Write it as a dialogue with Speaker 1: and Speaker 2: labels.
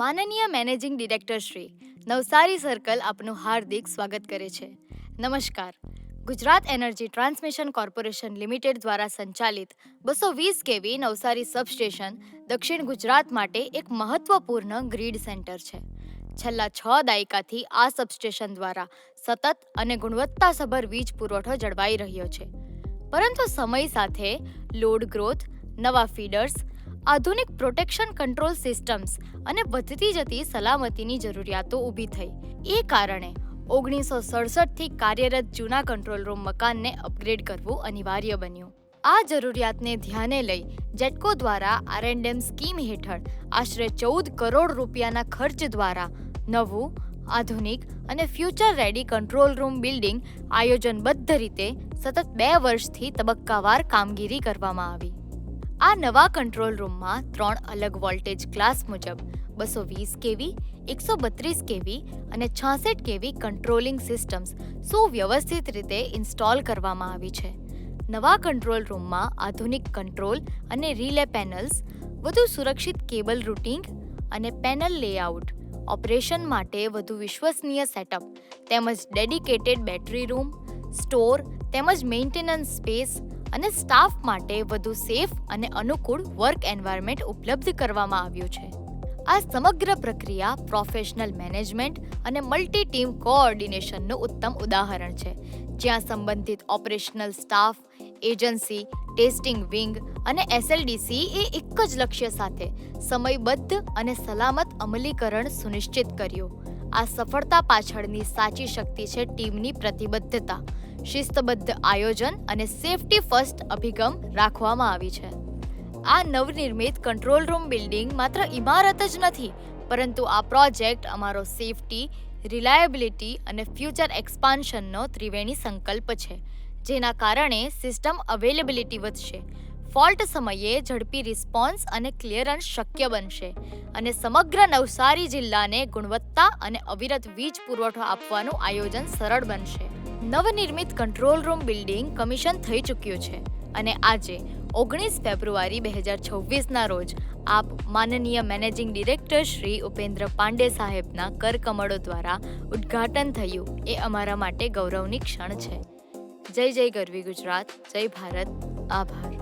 Speaker 1: માનનીય managing director Shri Navsari circle આપનું હાર્દિક સ્વાગત કરે છે. નમસ્કાર. Gujarat energy transmission corporation limited દ્વારા સંચાલિત 220 કેવી નવસારી સબસ્ટેશન દક્ષિણ ગુજરાત માટે એક મહત્વપૂર્ણ ગ્રીડ સેન્ટર છે. છેલ્લા 6 દાયકાથી આ સબસ્ટેશન દ્વારા સતત અને ગુણવત્તાસભર વીજ પુરવઠો જળવાઈ રહ્યો છે. પરંતુ સમય સાથે લોડ ગ્રોથ, નવા ફીડર્સ, આધુનિક પ્રોટેક્શન કંટ્રોલ સિસ્ટમ્સ અને વધતી જતી સલામતીની જરૂરિયાતો ઊભી થઈ. એ કારણે 1967થી કાર્યરત જૂના કંટ્રોલ રૂમ મકાનને અપગ્રેડ કરવું અનિવાર્ય બન્યું. આ જરૂરિયાતને ધ્યાને લઈ જેટકો દ્વારા R&M સ્કીમ હેઠળ આશરે 14 કરોડ રૂપિયાના ખર્ચ દ્વારા નવું, આધુનિક અને future ready control room building આયોજનબદ્ધ રીતે સતત 2 વર્ષથી તબક્કાવાર કામગીરી કરવામાં આવી. આ નવા કંટ્રોલ રૂમમાં 3 અલગ વોલ્ટેજ ક્લાસ મુજબ 220 કેવી, 132 કેવી અને 66 કેવી કંટ્રોલિંગ સિસ્ટમ્સ સુવ્યવસ્થિત રીતે ઇન્સ્ટોલ કરવામાં આવી છે. નવા કંટ્રોલ રૂમમાં આધુનિક કંટ્રોલ અને રિલે પેનલ્સ, વધુ સુરક્ષિત કેબલ રૂટિંગ અને પેનલ લેઆઉટ, ઓપરેશન માટે વધુ વિશ્વસનીય સેટઅપ તેમજ ડેડિકેટેડ બેટરી રૂમ, સ્ટોર તેમજ મેન્ટેનન્સ સ્પેસ અને સ્ટાફ માટે વધુ સેફ અને અનુકૂળ વર્ક એન્વાયરમેન્ટ ઉપલબ્ધ કરવામાં આવ્યું છે. આ સમગ્ર પ્રક્રિયા પ્રોફેશનલ મેનેજમેન્ટ અને મલ્ટી ટીમ કોઓર્ડિનેશનનું ઉત્તમ ઉદાહરણ છે, જ્યાં સંબંધિત operational staff, agency, testing wing અને SLDC એ એક જ લક્ષ્ય સાથે સમયબદ્ધ અને સલામત અમલીકરણ સુનિશ્ચિત કર્યું. આ સફળતા પાછળની સાચી શક્તિ છે ટીમની પ્રતિબદ્ધતા, શિસ્તબદ્ધ આયોજન અને સેફટી ફર્સ્ટ અભિગમ રાખવામાં આવી છે. આ નવનિર્મિત કંટ્રોલ રૂમ બિલ્ડિંગ માત્ર ઇમારત જ નથી, પરંતુ આ પ્રોજેક્ટ અમારો સેફટી, રિલાયબિલિટી અને ફ્યુચર એક્સપાન્શનનો ત્રિવેણી સંકલ્પ છે, જેના કારણે સિસ્ટમ અવેલેબિલિટી વધશે, ફોલ્ટ સમયે ઝડપી રિસ્પોન્સ અને ક્લિયરન્સ શક્ય બનશે અને સમગ્ર નવસારી જિલ્લાને ગુણવત્તા અને અવિરત વીજ પુરવઠો આપવાનું આયોજન સરળ બનશે. નવનિર્મિત કંટ્રોલ રૂમ બિલ્ડિંગ કમિશન થઈ ચૂક્યું છે અને આજે 19 ફેબ્રુઆરી 2026ના રોજ આપ માનનીય મેનેજિંગ ડિરેક્ટર શ્રી ઉપેન્દ્ર પાંડે સાહેબના કરકમળો દ્વારા ઉદ્ઘાટન થયું એ અમારા માટે ગૌરવની ક્ષણ છે. જય જય ગરવી ગુજરાત, જય ભારત, આભાર.